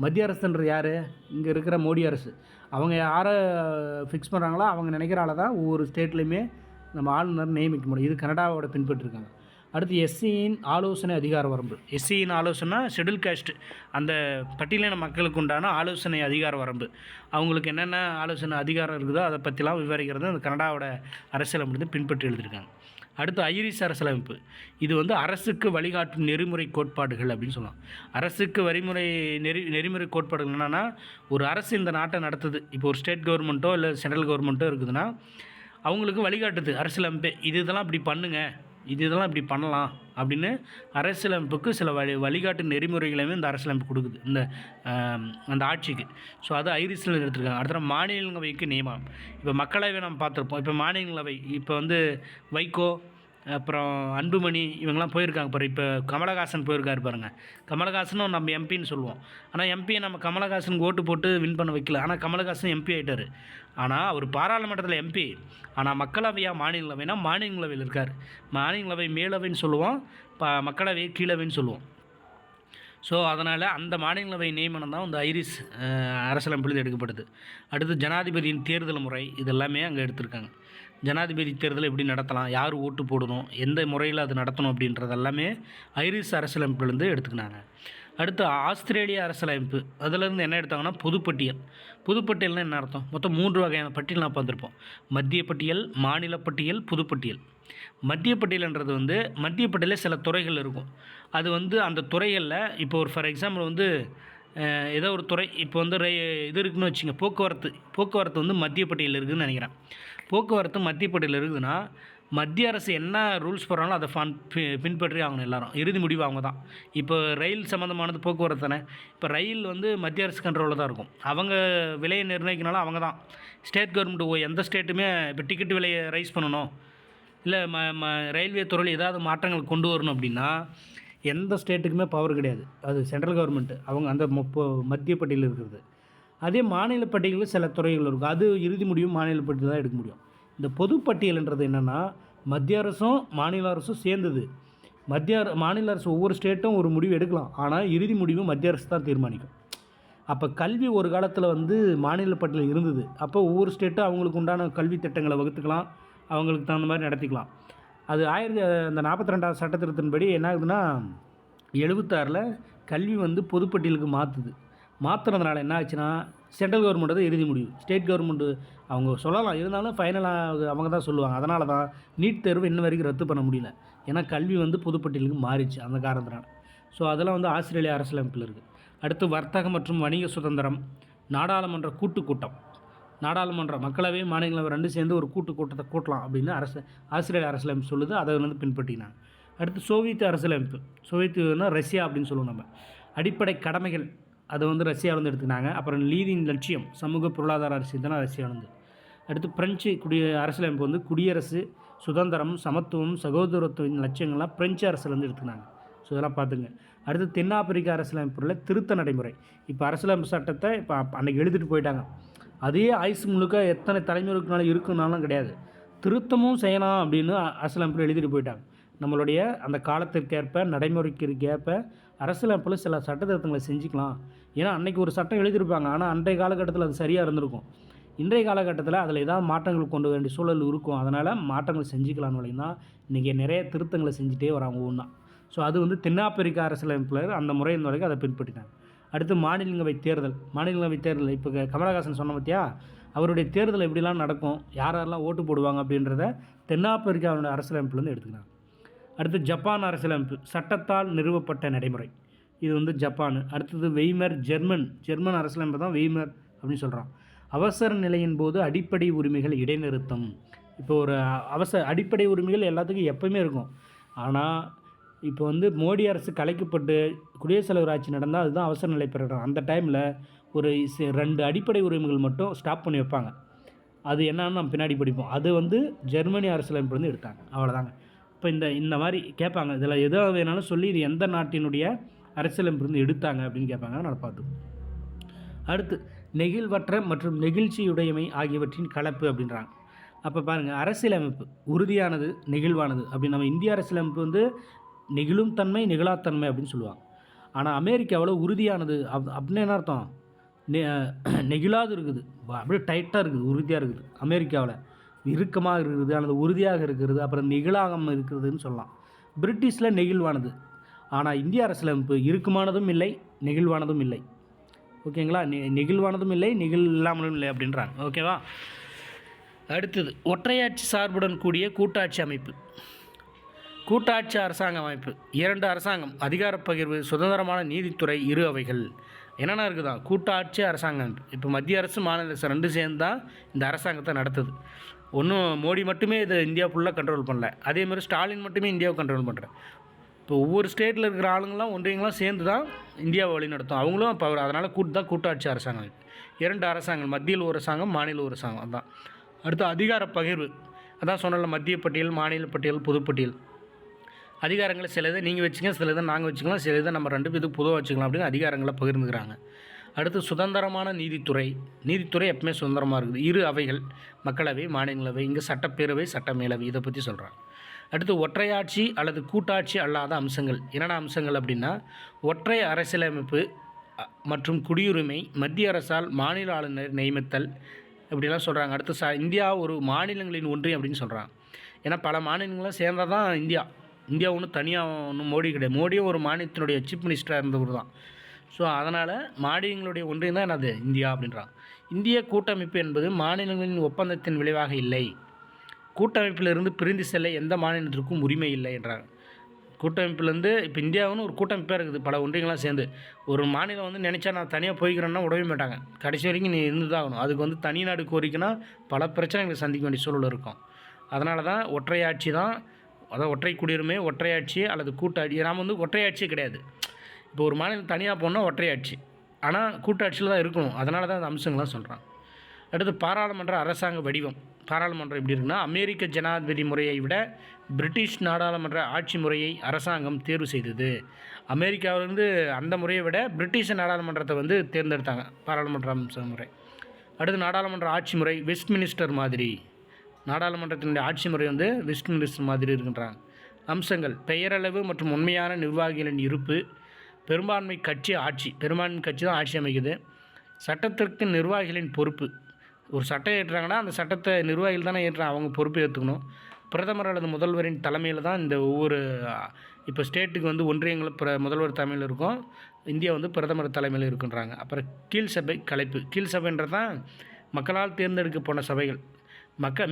மத்திய அரசுன்றது யார்? இங்கே இருக்கிற மோடி அரசு. அவங்க யாரை ஃபிக்ஸ் பண்ணுறாங்களோ அவங்க நினைக்கிற ஆளை தான் ஒவ்வொரு ஸ்டேட்லேயுமே நம்ம ஆளுநர் நியமிக்க முடியும். இது கனடாவோட பின்பற்றிருக்காங்க. அடுத்து எஸ்சியின் ஆலோசனை அதிகார வரம்பு. எஸ்சியின் ஆலோசனை ஷெட்யூல் காஸ்ட், அந்த பட்டியலின மக்களுக்கு உண்டான ஆலோசனை அதிகார வரம்பு. அவங்களுக்கு என்னென்ன ஆலோசனை அதிகாரம் இருக்குதோ அதை பற்றிலாம் விவரிக்கிறது அந்த கனடாவோட அரசியலமைப்பு பின்பற்றி எழுதியிருக்காங்க. அடுத்து ஐரிஷ் அரசியலமைப்பு. இது வந்து அரசுக்கு வழிகாட்டும் நெறிமுறை கோட்பாடுகள் அப்படின்னு சொல்லலாம். அரசுக்கு நெறிமுறை கோட்பாடுகள் என்னென்னா, ஒரு அரசு இந்த நாட்டை நடத்துது, இப்போ ஒரு ஸ்டேட் கவர்மெண்ட்டோ இல்லை சென்ட்ரல் கவர்மெண்ட்டோ இருக்குதுன்னா அவங்களுக்கு வழிகாட்டுது அரசியலமைப்பு. இதெல்லாம் இப்படி பண்ணுங்கள், இதெல்லாம் இப்படி பண்ணலாம் அப்படின்னு அரசியலமைப்புக்கு சில வழிகாட்டு நெறிமுறைகளையுமே இந்த அரசியலமைப்பு கொடுக்குது அந்த ஆட்சிக்கு. ஸோ அது ஐரிஷில் எடுத்துருக்காங்க. அடுத்த மாநிலங்களவைக்கு நியமனம். இப்போ மக்களவை நம்ம பார்த்துருப்போம். இப்போ மாநிலங்களவை இப்போ வந்து வைகோ, அப்புறம் அன்புமணி இவங்கெல்லாம் போயிருக்காங்க பாரு. இப்போ கமலஹாசன் போயிருக்காரு பாருங்கள். கமலஹாசனும் நம்ம எம்பின்னு சொல்லுவோம். ஆனால் எம்பியை நம்ம கமலஹாசனுக்கு ஓட்டு போட்டு வின் பண்ண வைக்கல. ஆனால் கமலஹாசன் எம்பி ஆகிட்டார். ஆனால் அவர் பாராளுமன்றத்தில் எம்பி. ஆனால் மக்களவையாக மாநிலங்களவைனா மாநிலங்களவையில் இருக்கார். மாநிலங்களவை மேலவைன்னு சொல்லுவோம், மக்களவை கீழவைன்னு சொல்லுவோம். ஸோ அதனால் அந்த மாநிலங்களவை நியமனம் தான் இந்த ஐரிஷ் அரசியலமைப்பில் எடுக்கப்படுது. அடுத்து ஜனாதிபதியின் தேர்தல் முறை, இதெல்லாமே அங்கே எடுத்திருக்காங்க. ஜனாதிபதி தேர்தலை எப்படி நடத்தலாம், யார் ஓட்டு போடணும், எந்த முறையில் அது நடத்தணும் அப்படின்றது எல்லாமே ஐரிஷ் அரசியலமைப்புலேருந்து எடுத்துக்கினாங்க. அடுத்து ஆஸ்திரேலிய அரசியலமைப்பு, அதிலேருந்து என்ன எடுத்தாங்கன்னா பொதுப்பட்டியல். பொதுப்பட்டியல்னால் என்ன அர்த்தம்? மொத்தம் 3 வகையான பட்டியல் நான் பார்த்துருப்போம். மத்திய பட்டியல், மாநில பட்டியல், பொதுப்பட்டியல். மத்திய பட்டியல்ன்றது வந்து மத்திய பட்டியலில் சில துறைகள் இருக்கும். அது வந்து அந்த துறைகளில் இப்போ ஒரு ஃபார் எக்ஸாம்பிள் வந்து ஏதோ ஒரு துறை இப்போ வந்து இது இருக்குதுன்னு வச்சுங்க, போக்குவரத்து வந்து மத்திய பட்டியலில் இருக்குதுன்னு நினைக்கிறேன். போக்குவரத்து மத்திய பட்டியலில் இருக்குதுன்னா மத்திய அரசு என்ன ரூல்ஸ் போடுறாங்களோ அதை பின்பற்றி ஆகணும் எல்லாரும். இறுதி முடிவு அவங்க தான். இப்போ ரயில் சம்மந்தமானது போக்குவரத்து தானே. இப்போ ரயில் வந்து மத்திய அரசு கண்ட்ரோலில் தான் இருக்கும். அவங்க விலையை நிர்ணயிக்கனாலும் அவங்க தான். ஸ்டேட் கவர்மெண்ட்டு எந்த ஸ்டேட்டுமே இப்போ டிக்கெட் விலையை ரைஸ் பண்ணணும், இல்லை ரயில்வே துறையில் ஏதாவது மாற்றங்கள் கொண்டு வரணும் அப்படின்னா எந்த ஸ்டேட்டுக்குமே பவர் கிடையாது. அது சென்ட்ரல் கவர்மெண்ட்டு, அவங்க அந்த மத்திய பட்டியலில் இருக்கிறது. அதே மாநில பட்டியலில் சில துறைகள் இருக்கும், அது இறுதி முடிவு மாநில பட்டியல் தான் எடுக்க முடியும். இந்த பொதுப்பட்டியல்ன்றது என்னென்னா மத்திய அரசும் மாநில அரசும் சேர்ந்தது. மாநில அரசு ஒவ்வொரு ஸ்டேட்டும் ஒரு முடிவு எடுக்கலாம், ஆனால் இறுதி முடிவு மத்திய அரசு தான் தீர்மானிக்கும். அப்போ கல்வி ஒரு காலத்தில் வந்து மாநில பட்டியல் இருந்தது. அப்போ ஒவ்வொரு ஸ்டேட்டும் அவங்களுக்கு உண்டான கல்வி திட்டங்களை வகுத்துக்கலாம், அவங்களுக்கு தகுந்த மாதிரி நடத்திக்கலாம். அது அந்த 42வது சட்டத்திட்டத்தின்படி என்ன ஆகுதுன்னா 76ல் கல்வி வந்து பொதுப்பட்டியலுக்கு மாற்றுறதுனால என்ன ஆச்சுன்னா சென்ட்ரல் கவர்மெண்ட்டு தான் இறுதி முடிவு. ஸ்டேட் கவர்மெண்ட்டு அவங்க சொல்லலாம், இருந்தாலும் ஃபைனலாக அவங்க தான் சொல்லுவாங்க. அதனால தான் நீட் தேர்வு இன்ன வரைக்கும் ரத்து பண்ண முடியல. ஏன்னா கல்வி வந்து பொதுப்பட்டியலுக்கு மாறிச்சு அந்த காரணத்தினால. ஸோ அதெல்லாம் வந்து ஆஸ்திரேலியா அரசியலமைப்பில் இருக்குது. அடுத்து வர்த்தக மற்றும் வணிக சுதந்திரம். நாடாளுமன்ற கூட்டுக்கூட்டம். நாடாளுமன்ற மக்களவை மாநிலங்களவை 2 சேர்ந்து ஒரு கூட்டத்தை கூட்டலாம் அப்படின்னு ஆஸ்திரேலியா அரசியலமைப்பு சொல்லுது. அதை வந்து பின்பற்றினாங்க. அடுத்து சோவியத் அரசியலமைப்பு. சோவியத்துனா ரஷ்யா அப்படின்னு சொல்லுவோம் நம்ம. அடிப்படை கடமைகள் அது வந்து ரஷ்யாவிலேருந்து எடுத்துக்கினாங்க. அப்புறம் நீதியின் லட்சியம் சமூக பொருளாதார அரசியல் தான் ரஷ்யாவிலேருந்து. அடுத்து பிரெஞ்சு அரசியலமைப்பு வந்து குடியரசு, சுதந்திரம், சமத்துவம், சகோதரத்துவின் லட்சியங்கள்லாம் பிரெஞ்சு அரசுலேருந்து எடுத்துக்கினாங்க. ஸோ இதெல்லாம் பார்த்துங்க. அடுத்து தென்னாப்பிரிக்க அரசியலமைப்பில் திருத்த நடைமுறை. இப்போ அரசியலமைப்பு சட்டத்தை இப்போ அன்றைக்கி எழுதிட்டு போயிட்டாங்க. அதே ஆயுசு முழுக்க எத்தனை தலைமுறைக்குனாலும் இருக்குனாலும் கிடையாது. திருத்தமும் செய்யலாம் அப்படின்னு அரசியலமைப்பில் எழுதிட்டு போயிட்டாங்க. நம்மளுடைய அந்த காலத்திற்கேற்ப நடைமுறைக்கு அரசியலமைப்பில் சில சட்ட திருத்தங்களை செஞ்சுக்கலாம். ஏன்னா அன்றைக்கி ஒரு சட்டம் எழுதியிருப்பாங்க, ஆனால் அன்றைய காலகட்டத்தில் அது சரியாக இருந்திருக்கும். இன்றைய காலகட்டத்தில் அதில் ஏதாவது மாற்றங்கள் கொண்டு வேண்டிய சூழல் இருக்கும். அதனால் மாற்றங்கள் செஞ்சுக்கலான்னு வழி தான் இன்றைக்கி நிறைய திருத்தங்களை செஞ்சுட்டே வராங்க ஒவ்வொன்றா. ஸோ அது வந்து தென்னாப்பிரிக்க அரசியலமைப்பில் அந்த முறையின் வரைக்கும் அதை பின்பற்றினாங்க. அடுத்து மாநிலங்களவை தேர்தல் இப்போ கமலஹாசன் சொன்ன பார்த்தியா, அவருடைய தேர்தல் எப்படிலாம் நடக்கும், யாரெல்லாம் ஓட்டு போடுவாங்க அப்படின்றத தென்னாப்பிரிக்காவுடைய அரசியலமைப்புலேருந்து எடுத்துக்கிறாங்க. அடுத்து ஜப்பான் அரசியலமைப்பு சட்டத்தால் நிறுவப்பட்ட நடைமுறை. இது வந்து ஜப்பான். அடுத்தது வெய்மர் ஜெர்மன் அரசியலமைப்பு தான் வெய்மர் அப்படின்னு சொல்கிறான். அவசர நிலையின் போது அடிப்படை உரிமைகள் இடைநிறுத்தம். இப்போ ஒரு அடிப்படை உரிமைகள் எல்லாத்துக்கும் எப்போவுமே இருக்கும். ஆனால் இப்போ வந்து மோடி அரசு கலைக்கப்பட்டு குடியரசுத் தலைவர் ஆட்சி நடந்தால் அதுதான் அவசர நிலை பெறணும். அந்த டைமில் ஒரு 2 அடிப்படை உரிமைகள் மட்டும் ஸ்டாப் பண்ணி வைப்பாங்க. அது என்னன்னு நம்ம பின்னாடி படிப்போம். அது வந்து ஜெர்மனி அரசியலமைப்புலேருந்து எடுத்தாங்க. அவ்வளோதாங்க. இப்போ இந்த மாதிரி கேட்பாங்க, இதில் எதோ வேணாலும் சொல்லி இது எந்த நாட்டினுடைய அரசியலமைப்புலேருந்து எடுத்தாங்க அப்படின்னு கேட்பாங்க. நான் பார்த்தோம். அடுத்து நெகிழ்வற்ற மற்றும் நெகிழ்ச்சியுடையமை ஆகியவற்றின் கலப்பு அப்படின்றாங்க. அப்போ பாருங்கள், அரசியலமைப்பு உறுதியானது, நெகிழ்வானது அப்படின்னு நம்ம இந்திய அரசியலமைப்பு வந்து நெகிழும் தன்மை, நெகிழாத்தன்மை அப்படின்னு சொல்லுவாங்க. ஆனால் அமெரிக்காவில் உறுதியானது அப்படின்னு என்ன அர்த்தம்? நெகிழாது இருக்குது, அப்படியே டைட்டாக இருக்குது, உறுதியாக இருக்குது. அமெரிக்காவில் இறுக்கமாக இருக்கிறது அல்லது உறுதியாக இருக்கிறது, அப்புறம் நெகிழாகம் இருக்கிறதுன்னு சொல்லலாம். பிரிட்டிஷில் நெகிழ்வானது. ஆனால் இந்திய அரசியலமைப்பு இறுக்கமானதும் இல்லை, நெகிழ்வானதும் இல்லை. ஓகேங்களா? நெகிழ்வானதும் இல்லை, நெகிழ் இல்லாமலும் இல்லை அப்படின்றாங்க. ஓகேவா? அடுத்தது ஒற்றையாட்சி சார்புடன் கூடிய கூட்டாட்சி அமைப்பு. கூட்டாட்சி அரசாங்க அமைப்பு 2 அரசாங்கம், அதிகாரப் பகிர்வு, சுதந்திரமான நீதித்துறை, இரு அவைகள். என்னென்ன இருக்குதா? கூட்டாட்சி அரசாங்க அமைப்பு. இப்போ மத்திய அரசு, மாநில அரசு 2 சேர்ந்து தான் இந்த அரசாங்கத்தை நடத்துது. ஒன்றும் மோடி மட்டுமே இதை இந்தியா ஃபுல்லாக கண்ட்ரோல் பண்ணல. அதேமாதிரி ஸ்டாலின் மட்டுமே இந்தியாவை கண்ட்ரோல் பண்ணுறேன். இப்போ ஒவ்வொரு ஸ்டேட்டில் இருக்கிற ஆளுங்களாம் ஒன்றியங்களாம் சேர்ந்து தான் இந்தியாவை வழி நடத்தும். அவங்களும் இப்போ அதனால் கூட்டாட்சி அரசாங்கம் அமைப்பு. 2 அரசாங்கம், மத்தியில் ஒரு அரசாங்கம், மாநில ஒரு அரசாங்கம். அதுதான். அடுத்து அதிகார பகிர்வு. அதான் சொன்னல, மத்திய பட்டியல், மாநில பட்டியல், பொதுப்பட்டியல். அதிகாரங்களை சில இதை நீங்கள் வச்சுங்க, சில இதை நாங்கள் வச்சுக்கலாம், சில இதை நம்ம 2 பேருக்கு பொதுவாக வச்சுக்கலாம் அப்படின்னு அதிகாரங்களை பகிர்ந்துக்கிறாங்க. அடுத்து சுதந்திரமான நீதித்துறை எப்பவுமே சுதந்திரமாக இருக்குது. இரு அவைகள், மக்களவை, மாநிலங்களவை, இங்கே சட்டப்பேரவை, சட்டமேலவை, இதை பற்றி சொல்கிறாங்க. அடுத்து ஒற்றையாட்சி அல்லது கூட்டாட்சி அல்லாத அம்சங்கள். என்னென்ன அம்சங்கள் அப்படின்னா, ஒற்றை அரசியலமைப்பு மற்றும் குடியுரிமை, மத்திய அரசால் மாநில ஆளுநர் நியமித்தல், இப்படிலாம் சொல்கிறாங்க. அடுத்து இந்தியா ஒரு மாநிலங்களின் ஒன்றியம் அப்படின்னு சொல்கிறாங்க. ஏன்னா பல மாநிலங்களும் சேர்ந்தால் தான் இந்தியா ஒன்றும் தனியாக ஒன்றும் மோடி கிடையாது. மோடியும் ஒரு மாநிலத்தினுடைய சீஃப் மினிஸ்டராக இருந்தவர் தான். ஸோ அதனால் மாநிலங்களுடைய ஒன்றியம் தான் என்னது? இந்தியா அப்படின்றாங்க. இந்திய கூட்டமைப்பு என்பது மாநிலங்களின் ஒப்பந்தத்தின் விளைவாக இல்லை. கூட்டமைப்பிலிருந்து பிரிந்து செல்ல எந்த மாநிலத்திற்கும் உரிமை இல்லை என்றாங்க. கூட்டமைப்புலேருந்து இப்போ இந்தியாவுன்னு ஒரு கூட்டமைப்பாக இருக்குது, பல ஒன்றியங்களாம் சேர்ந்து. ஒரு மாநிலம் வந்து நினச்சா நான் தனியாக போய்க்கிறேன்னா விடவே மாட்டாங்க. கடைசி வரைக்கும் நீ இருந்து தான் ஆகணும். அதுக்கு வந்து தனிநாடு கோரிக்கைனா பல பிரச்சனைகளை சந்திக்க வேண்டிய சூழல் இருக்கும். அதனால தான் ஒற்றையாட்சி தான், அதாவது ஒற்றை குடியுரிமை, ஒற்றையாட்சி அல்லது கூட்டாட்சி. நாம் வந்து ஒற்றையாட்சியே கிடையாது. இப்போ ஒரு மாநிலம் தனியாக போனால் ஒற்றையாட்சி, ஆனால் கூட்டாட்சியில் தான் இருக்கணும். அதனால தான் அந்த அம்சங்கள்லாம் சொல்கிறாங்க. அடுத்து பாராளுமன்ற அரசாங்க வடிவம். பாராளுமன்றம் எப்படி இருக்குன்னா, அமெரிக்க ஜனாதிபதி முறையை விட பிரிட்டிஷ் நாடாளுமன்ற ஆட்சி முறையை அரசாங்கம் தேர்வு செய்தது. அமெரிக்காவிலேருந்து அந்த முறையை விட பிரிட்டிஷ் நாடாளுமன்றத்தை வந்து தேர்ந்தெடுத்தாங்க, பாராளுமன்ற அம்ச முறை. அடுத்து நாடாளுமன்ற ஆட்சி முறை வெஸ்ட்மினிஸ்டர் மாதிரி. நாடாளுமன்றத்தினுடைய ஆட்சி முறை வந்து வெஸ்ட்மினிஸ்டர் மாதிரி இருக்கின்றாங்க. அம்சங்கள்: பெயரளவு மற்றும் உண்மையான நிர்வாகிகளின் இருப்பு, பெரும்பான்மை கட்சி தான் ஆட்சி அமைக்குது. சட்டத்திற்கு நிர்வாகிகளின் பொறுப்பு. ஒரு சட்டம் ஏற்றுறாங்கன்னா அந்த சட்டத்தை நிர்வாகிகள் தானே ஏற்றுறாங்க, அவங்க பொறுப்பு ஏற்றுக்கணும். பிரதமர் அல்லது முதல்வரின் தலைமையில் தான் இந்த ஒவ்வொரு, இப்போ ஸ்டேட்டுக்கு வந்து ஒன்றியங்கள் முதல்வர் தலைமையில் இருக்கும், இந்தியா வந்து பிரதமர் தலைமையில் இருக்குன்றாங்க. அப்புறம் கீழ் சபை கலைப்பு. கீழ் சபைன்றது தான் மக்களால் தேர்ந்தெடுக்க போன சபைகள்.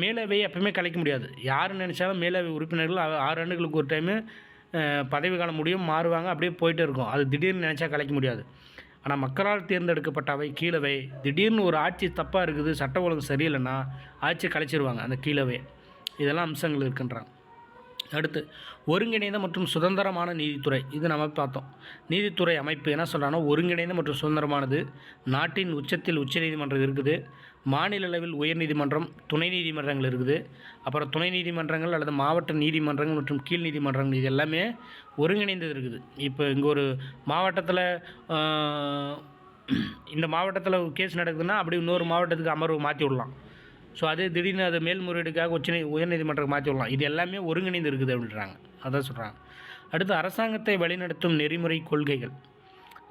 மேலவை எப்பவுமே கலைக்க முடியாது. யார் நினச்சாலும் மேலவை உறுப்பினர்கள் 6 ஆண்டுகளுக்கு ஒரு டைமு பதவி காலம் முடியும், மாறுவாங்க, அப்படியே போயிட்டே இருக்கும். அது திடீர்னு நினச்சா கலைக்க முடியாது. ஆனால் மக்களால் தேர்ந்தெடுக்கப்பட்ட அவை கீழவை. திடீர்னு ஒரு ஆட்சி தப்பாக இருக்குது, சட்ட ஒழுங்கு சரியில்லைன்னா ஆட்சியை கலைச்சிருவாங்க அந்த கீழவை. இதெல்லாம் அம்சங்கள் இருக்குன்றாங்க. அடுத்து ஒருங்கிணைந்த மற்றும் சுதந்திரமான நீதித்துறை, இது நம்ம பார்த்தோம். நீதித்துறை அமைப்பு என்ன சொல்கிறாங்கன்னா, ஒருங்கிணைந்த மற்றும் சுதந்திரமானது, நாட்டின் உச்சத்தில் உச்சநீதிமன்றம் இருக்குது, மாநில அளவில் உயர்நீதிமன்றம், துணை நீதிமன்றங்கள் இருக்குது, அப்புறம் துணை நீதிமன்றங்கள் அல்லது மாவட்ட நீதிமன்றங்கள் மற்றும் கீழ் நீதிமன்றங்கள், இது எல்லாமே ஒருங்கிணைந்தது இருக்குது. இப்போ இங்கே ஒரு மாவட்டத்தில் இந்த மாவட்டத்தில் கேஸ் நடக்குதுன்னா அப்படி இன்னொரு மாவட்டத்துக்கு அமர்வு மாற்றி விடலாம். ஸோ அது திடீர்னு அது மேல்முறையீடுக்காக உயர்நீதிமன்றம் மாற்றி விடலாம். இது எல்லாமே ஒருங்கிணைந்து இருக்குது அப்படின்றாங்க. அதான் சொல்கிறாங்க. அடுத்து அரசாங்கத்தை வழிநடத்தும் நெறிமுறை கொள்கைகள்.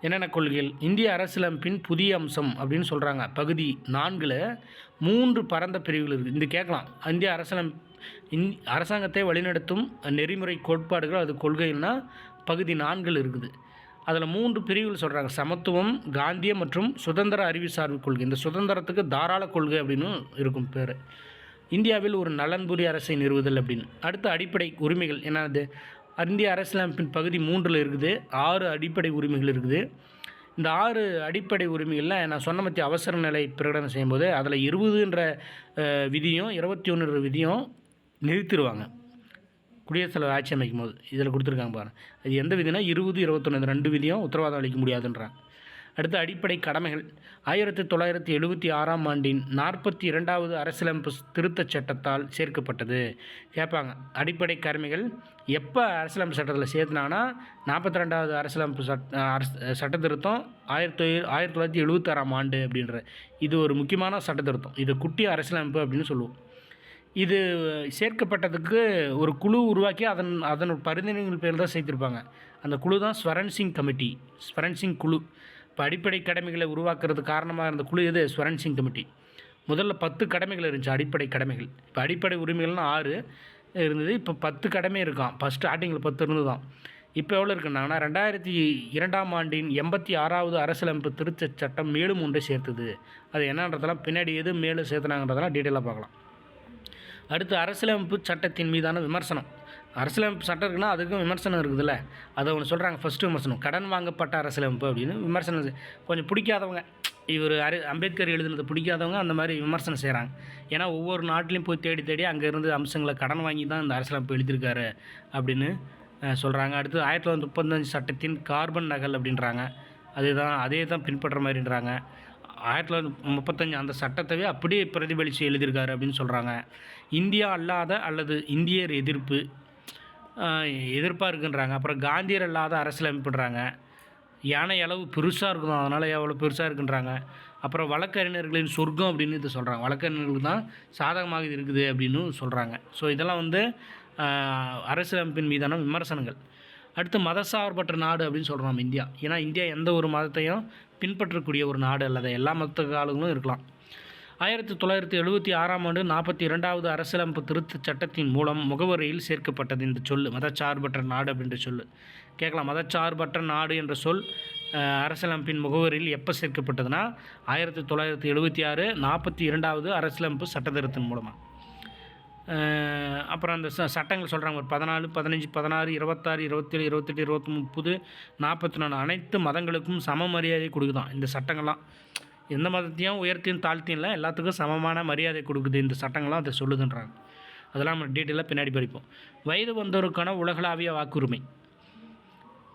என்னென்ன கொள்கைகள்? இந்திய அரசியலமைப்பின் புதிய அம்சம் அப்படின்னு சொல்கிறாங்க. பகுதி 4ல் 3 பரந்த பிரிவுகள் இருக்குது. இந்த கேட்கலாம், இந்திய அரசாங்கத்தை வழிநடத்தும் நெறிமுறை கோட்பாடுகள் அது கொள்கைன்னா பகுதி 4 இருக்குது. அதில் 3 பிரிவுகள் சொல்கிறாங்க. சமத்துவம், காந்திய மற்றும் சுதந்திர அறிவுசார்பு கொள்கை. இந்த சுதந்திரத்துக்கு தாராள கொள்கை அப்படின்னு இருக்கும் பேர். இந்தியாவில் ஒரு நலன்புரி அரசை நிறுவுதல் அப்படின்னு. அடுத்து அடிப்படை உரிமைகள் என்னது? இந்திய அரசியலமைப்பின் பகுதி 3ல் இருக்குது. 6 அடிப்படை உரிமைகள் இருக்குது. இந்த 6 அடிப்படை உரிமைகளில் நான் சொன்ன மத்திய அவசர நிலை பிரகடனம் செய்யும்போது அதில் 20ன்ற விதியும் 21 விதியும் நிறுத்திடுவாங்க. குடியரசுத் தலைவர் ஆட்சி அமைக்கும் போது இதில் கொடுத்துருக்காங்க பாருங்கள். அது எந்த விதினா 20, 21 இந்த 2 விதியும் உத்தரவாதம் அளிக்க முடியாதுன்றாங்க. அடுத்து அடிப்படை கடமைகள். 1976ஆம் ஆண்டின் 42வது அரசியலமைப்பு திருத்தச் சட்டத்தால் சேர்க்கப்பட்டது. கேட்பாங்க, அடிப்படை கடமைகள் எப்போ அரசியலமைப்பு சட்டத்தில் சேர்த்துனாங்கன்னா 42வது அரசியலமைப்பு சட்ட திருத்தம் 1976ஆம் ஆண்டு அப்படின்ற இது ஒரு முக்கியமான சட்ட திருத்தம். இது குட்டி அரசியலமைப்பு அப்படின்னு சொல்லுவோம். இது சேர்க்கப்பட்டதுக்கு ஒரு குழு உருவாக்கி அதன் பரிந்துரைகள் பேர் தான் சேர்த்திருப்பாங்க. அந்த குழு தான் ஸ்வரன் சிங் கமிட்டி, ஸ்வரன் சிங் குழு. இப்போ அடிப்படை கடமைகளை உருவாக்குறது காரணமாக இருந்த குழு எது? ஸ்வரன் சிங் கமிட்டி. முதல்ல 10 கடமைகள் இருந்துச்சு, அடிப்படை கடமைகள். இப்போ அடிப்படை உரிமைகள்னு 6 இருந்தது, இப்போ 10 கடமை இருக்கான். ஃபஸ்ட் ஸ்டார்டிங்கில் 10 இருந்து தான். இப்போ எவ்வளோ இருக்குன்னாங்கன்னா 2002ஆம் ஆண்டின் 86வது அரசியலமைப்பு திருத்தச் சட்டம் மேலும் ஒன்றை சேர்த்துது. அது என்னன்றதெல்லாம் பின்னாடி எது மேலும் சேர்த்துனாங்கன்றதெல்லாம் டீட்டெயிலாக பார்க்கலாம். அடுத்து அரசியலமைப்பு சட்டத்தின் மீதான விமர்சனம். அரசியலமைப்பு சட்டம் இருக்குன்னா அதுக்கும் விமர்சனம் இருக்குதுல்ல, அதை ஒன்று சொல்கிறாங்க. ஃபஸ்ட்டு விமர்சனம், கடன் வாங்கப்பட்ட அரசியலமைப்பு அப்படின்னு விமர்சனம். கொஞ்சம் பிடிக்காதவங்க, இவர் அம்பேத்கர் எழுதுனது பிடிக்காதவங்க அந்த மாதிரி விமர்சனம் செய்கிறாங்க. ஏன்னா ஒவ்வொரு நாட்டிலையும் போய் தேடி தேடி அங்கே இருந்து அம்சங்களை கடன் வாங்கி தான் இந்த அரசியலமைப்பு எழுதியிருக்காரு அப்படின்னு சொல்கிறாங்க. அடுத்து 1935 சட்டத்தின் கார்பன் நகல் அப்படின்றாங்க. அதே தான் பின்பற்ற மாதிரின்றாங்க. 1935 அந்த சட்டத்தவே அப்படியே பிரதிபலித்து எழுதியிருக்காரு அப்படின்னு சொல்கிறாங்க. இந்தியா அல்லாத அல்லது இந்தியர் எதிர்ப்பாக இருக்குன்றாங்க. அப்புறம் காந்தியர் அல்லாத அரசியலமைப்புன்றாங்க. யானை அளவு பெருசாக இருக்கும், அதனால் எவ்வளோ பெருசாக இருக்குன்றாங்க. அப்புறம் வழக்கறிஞர்களின் சொர்க்கம் அப்படின்னு இது சொல்கிறாங்க. வழக்கறிஞர்களுக்கு தான் சாதகமாக இது இருக்குது அப்படின்னு சொல்கிறாங்க. ஸோ இதெல்லாம் அரசியலமைப்பின் மீதான விமர்சனங்கள். அடுத்து மதசார்பற்ற நாடு அப்படின்னு சொல்கிறோம் நம்ம இந்தியா. ஏன்னா இந்தியா எந்த ஒரு மதத்தையும் பின்பற்றக்கூடிய ஒரு நாடு அல்லது எல்லா மதத்துக்காரங்களும் இருக்கலாம். 1976ஆம் ஆண்டு 42வது அரசியலமைப்பு திருத்தச் சட்டத்தின் மூலம் முகவரியில் சேர்க்கப்பட்டது இந்த சொல் மதச்சார்பற்ற நாடு அப்படின்ற சொல். கேட்கலாம், மதச்சார்பற்ற நாடு என்ற சொல் அரசியலமைப்பின் முகவரியில் எப்போ சேர்க்கப்பட்டதுன்னா 1976 42வது அரசியலமைப்பு சட்ட திருத்தத்தின் மூலமாக. அப்புறம் அந்த சட்டங்கள் சொல்கிறாங்க, ஒரு 14, 15, 16, 26, 27, 28, 29, 44 அனைத்து மதங்களுக்கும் சம மரியாதை கொடுக்குதான் இந்த சட்டங்கள்லாம். எந்த மதத்தையும் உயர்த்தியும் தாழ்த்தியும் இல்லை, எல்லாத்துக்கும் சமமான மரியாதை கொடுக்குது இந்த சட்டங்கள்லாம் அதை சொல்லுதுன்றாங்க. அதெல்லாம் நம்ம டீட்டெயிலாக பின்னாடி படிப்போம். வயது வந்தோருக்கான உலகளாவிய வாக்குரிமை.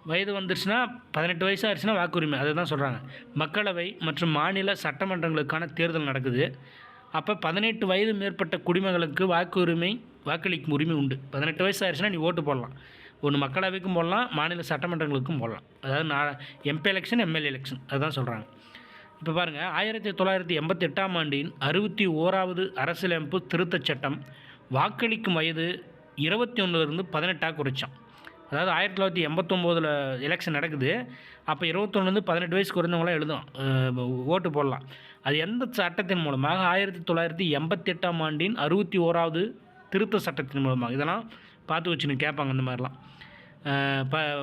வயது வந்துருச்சுன்னா 18 வயசு ஆயிடுச்சுன்னா வாக்குரிமை, அதை தான் சொல்கிறாங்க. மக்களவை மற்றும் மாநில சட்டமன்றங்களுக்கான தேர்தல் நடக்குது. அப்போ 18 வயது மேற்பட்ட குடிமகளுக்கு வாக்களிக்கும் உரிமை உண்டு. 18 வயசு ஆயிடுச்சுன்னா நீ ஓட்டு போடலாம். ஒன்று மக்களவைக்கும் போடலாம், மாநில சட்டமன்றங்களுக்கும் போடலாம். அதாவது எம்பி எலெக்ஷன், எம்எல்ஏ எலெக்ஷன், அதுதான் சொல்கிறாங்க. இப்போ பாருங்கள், 1988ஆம் ஆண்டின் 61வது அரசியலமைப்பு திருத்தச் சட்டம் வாக்களிக்கும் வயது 21லிருந்து 18ஆக குறைச்சான். அதாவது 1989 எலெக்ஷன் நடக்குது, அப்போ 21லேருந்து 18 வயசு குறைந்தவங்களாம் ஓட்டு போடலாம். அது எந்த சட்டத்தின் மூலமாக? 1988ஆம் ஆண்டின் 61வது திருத்த சட்டத்தின் மூலமாக. இதெல்லாம் பார்த்து வச்சுன்னு கேட்பாங்க இந்த மாதிரிலாம்.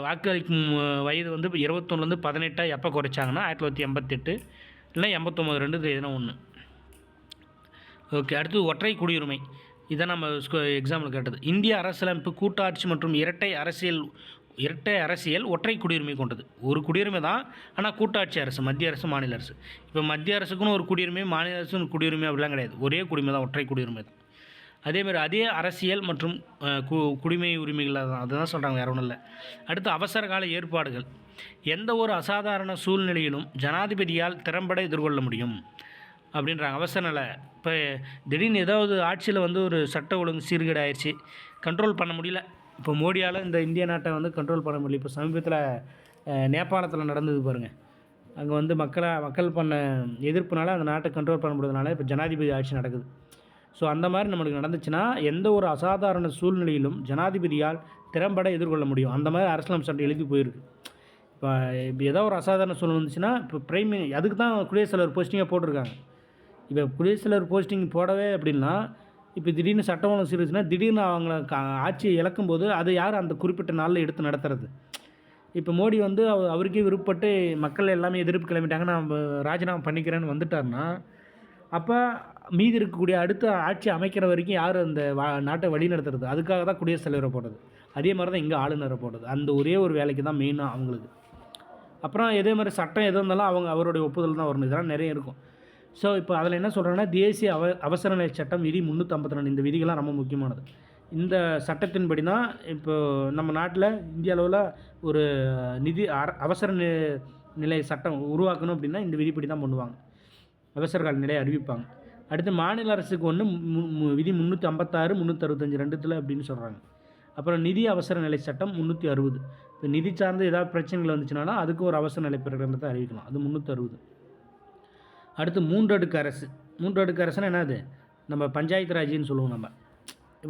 வாக்களிக்கும் வயது 21லேருந்து 18 எப்போ குறைச்சாங்கன்னா 1988 இல்லை 89, 2 எதுனா ஒன்று. ஓகே, அடுத்து ஒற்றை குடியுரிமை. இதை நம்ம எக்ஸாம்பிள் கேட்டது. இந்திய அரசியலமைப்பு கூட்டாட்சி மற்றும் இரட்டை அரசியல் ஒற்றை குடியுரிமை கொண்டது. ஒரு குடியுரிமை தான், ஆனால் கூட்டாட்சி அரசு, மத்திய அரசு, மாநில அரசு. இப்போ மத்திய அரசுக்குன்னு ஒரு குடியுரிமை, மாநில அரசுன்னு குடியுரிமை அப்படிலாம் கிடையாது. ஒரே குடியுரிமை தான், ஒற்றை குடியுரிமை தான். அதேமாதிரி அதே அரசியல் மற்றும் குடிமை உரிமைகள் அதுதான் சொல்கிறாங்க, வேறு ஒன்றும் இல்லை. அடுத்து அவசர கால ஏற்பாடுகள். எந்த ஒரு அசாதாரண சூழ்நிலையிலும் ஜனாதிபதியால் திறம்பட எதிர்கொள்ள முடியும் அப்படின்றாங்க. அவசர நிலை இப்போ திடீர்னு ஏதாவது ஆட்சியில் வந்து ஒரு சட்ட ஒழுங்கு சீர்கேடு ஆயிடுச்சு, கண்ட்ரோல் பண்ண முடியல. இப்போ மோடியால் இந்த இந்திய நாட்டை வந்து கண்ட்ரோல் பண்ண முடியல. இப்போ சமீபத்தில் நேபாளத்தில் நடந்தது பாருங்கள். அங்கே வந்து மக்கள் பண்ண எதிர்ப்புனால அந்த நாட்டை கண்ட்ரோல் பண்ண முடியாதனால இப்போ ஜனாதிபதி ஆட்சி நடக்குது. ஸோ அந்த மாதிரி நம்மளுக்கு நடந்துச்சுன்னா எந்த ஒரு அசாதாரண சூழ்நிலையிலும் ஜனாதிபதியால் திறம்பட எதிர்கொள்ள முடியும். அந்த மாதிரி அரசியலமைப்பு சட்டம் எழுதி போயிருக்கு. இப்போ ஏதோ ஒரு அசாதாரண சூழ்நிலை வந்துச்சுன்னா இப்போ அதுக்கு தான் குடியரசுத் தலைவர் போஸ்டிங்காக போட்டிருக்காங்க. இப்போ குடியரசுத் தலைவர் போஸ்டிங் போடவே அப்படின்னா இப்போ திடீர்னு சட்டம் ஒழுங்கு சீர்குலைச்சுன்னா திடீர்னு அவங்கள ஆட்சியை இழக்கும்போது அது யார் அந்த குறிப்பிட்ட நாளில் எடுத்து நடத்துறது? இப்போ மோடி வந்து அவருக்கே விருப்பப்பட்டு மக்கள் எல்லாமே எதிர்ப்பு கிளம்பிட்டாங்க, நான் ராஜினாமா பண்ணிக்கிறேன்னு வந்துட்டார்னா, அப்போ மீதி இருக்கக்கூடிய அடுத்த ஆட்சி அமைக்கிற வரைக்கும் யார் அந்த நாட்டை வழி நடத்துறது? அதுக்காக தான் குடியரசுத் தலைவரை போடுறது. அதே மாதிரி தான் இங்கே ஆளுநரை போடுறது. அந்த ஒரே ஒரு வேலைக்கு தான் மெயினாக அவங்களுக்கு. அப்புறம் இதே மாதிரி சட்டம் எது இருந்தாலும் அவருடைய ஒப்புதல் தான் வரணும். இதெல்லாம் நிறைய இருக்கும். ஸோ இப்போ அதில் என்ன சொல்கிறாங்கன்னா, தேசிய அவசர நிலை சட்டம் விதி 352 இந்த விதிகள்லாம் ரொம்ப முக்கியமானது. இந்த சட்டத்தின்படி தான் இப்போது நம்ம நாட்டில் இந்திய அளவில் ஒரு அவசர நிலை சட்டம் உருவாக்கணும் அப்படின்னா இந்த விதிப்படி தான் பண்ணுவாங்க. அவசர கால நிலையை அறிவிப்பாங்க. அடுத்து மாநில அரசுக்கு ஒன்று விதி 356 365 ரெண்டுத்தில் அப்படின்னு சொல்கிறாங்க. அப்புறம் நிதி அவசர நிலை சட்டம் 360. இப்போ நிதி சார்ந்து ஏதாவது பிரச்சனைகள் வந்துச்சுனாலும் அதுக்கு ஒரு அவசர நிலை பிரகடனத்தை அறிவிக்கலாம். அது 360. அடுத்து 3 அடுக்கு அரசு. 3 அடுக்கு அரசுனா என்னது? நம்ம பஞ்சாயத்து ராஜ்னு சொல்லுவோம். நம்ம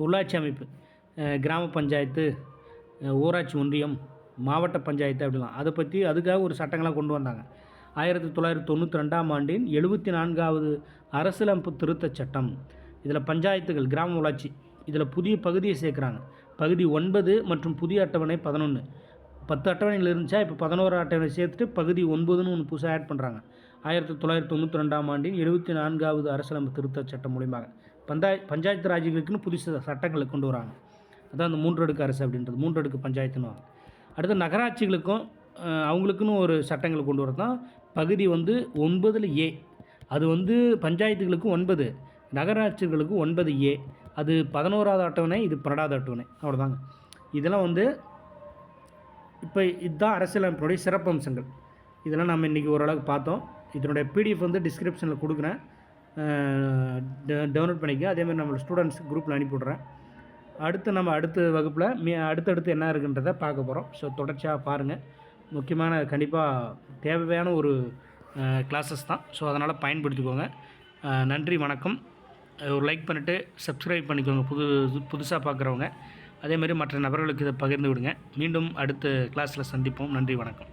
உள்ளாட்சி அமைப்பு, கிராம பஞ்சாயத்து, ஊராட்சி ஒன்றியம், மாவட்ட பஞ்சாயத்து அப்படிலாம் அதை பற்றி அதுக்காக ஒரு சட்டங்களாக கொண்டு வந்தாங்க. 1992ஆம் ஆண்டின் 74வது அரசியலமைப்பு திருத்தச் சட்டம். இதில் பஞ்சாயத்துகள், கிராம உள்ளாட்சி, இதில் புதிய பகுதியை சேர்க்குறாங்க. பகுதி 9 மற்றும் புதிய அட்டவணை 11. 10 அட்டவணைகள் இருந்துச்சா, இப்போ 11 அட்டவணை சேர்த்துட்டு பகுதி 9ன்னு ஒன்று புதுசாக ஆட் பண்ணுறாங்க. 1992ஆம் ஆண்டின் 74வது அரசியலமைப்பு திருத்தச் சட்டம் மூலியமாக பஞ்சாயத்து ராஜ்யங்களுக்குன்னு புதுசு சட்டங்களை கொண்டு வராங்க. அதான் அந்த 3 அடுக்கு அரசு அப்படின்றது, 3 அடுக்கு பஞ்சாயத்துன்னு. அடுத்து நகராட்சிகளுக்கும் அவங்களுக்குன்னு ஒரு சட்டங்களை கொண்டு வரது தான் பகுதி வந்து 9A. அது வந்து பஞ்சாயத்துகளுக்கும் 9, நகராட்சிகளுக்கும் 9A. அது 11வது அட்டவணை, இது 12வது அட்டவணை. அவ்வளோதாங்க. இதெல்லாம் வந்து இப்போ இதுதான் அரசியலமைப்புடைய சிறப்பம்சங்கள். இதெல்லாம் நம்ம இன்றைக்கி ஓரளவுக்கு பார்த்தோம். இதனுடைய பிடிஎஃப் வந்து டிஸ்கிரிப்ஷனில் கொடுக்குறேன், டவுன்லோட் பண்ணிக்க. அதேமாதிரி நம்ம ஸ்டூடெண்ட்ஸ் குரூப்பில் அனுப்பிவிட்றேன். அடுத்த வகுப்பில் அடுத்தடுத்து என்ன இருக்குன்றதை பார்க்க போகிறோம். ஸோ தொடர்ச்சியாக பாருங்கள். முக்கியமான கண்டிப்பாக தேவையான ஒரு கிளாஸஸ் தான். ஸோ அதனால் பயன்படுத்திக்கோங்க. நன்றி, வணக்கம். ஒரு லைக் பண்ணிவிட்டு சப்ஸ்கிரைப் பண்ணிக்கோங்க புதுசாக பார்க்குறவங்க. அதேமாதிரி மற்ற நபர்களுக்கு இதை பகிர்ந்து விடுங்க. மீண்டும் அடுத்த கிளாஸில் சந்திப்போம். நன்றி, வணக்கம்.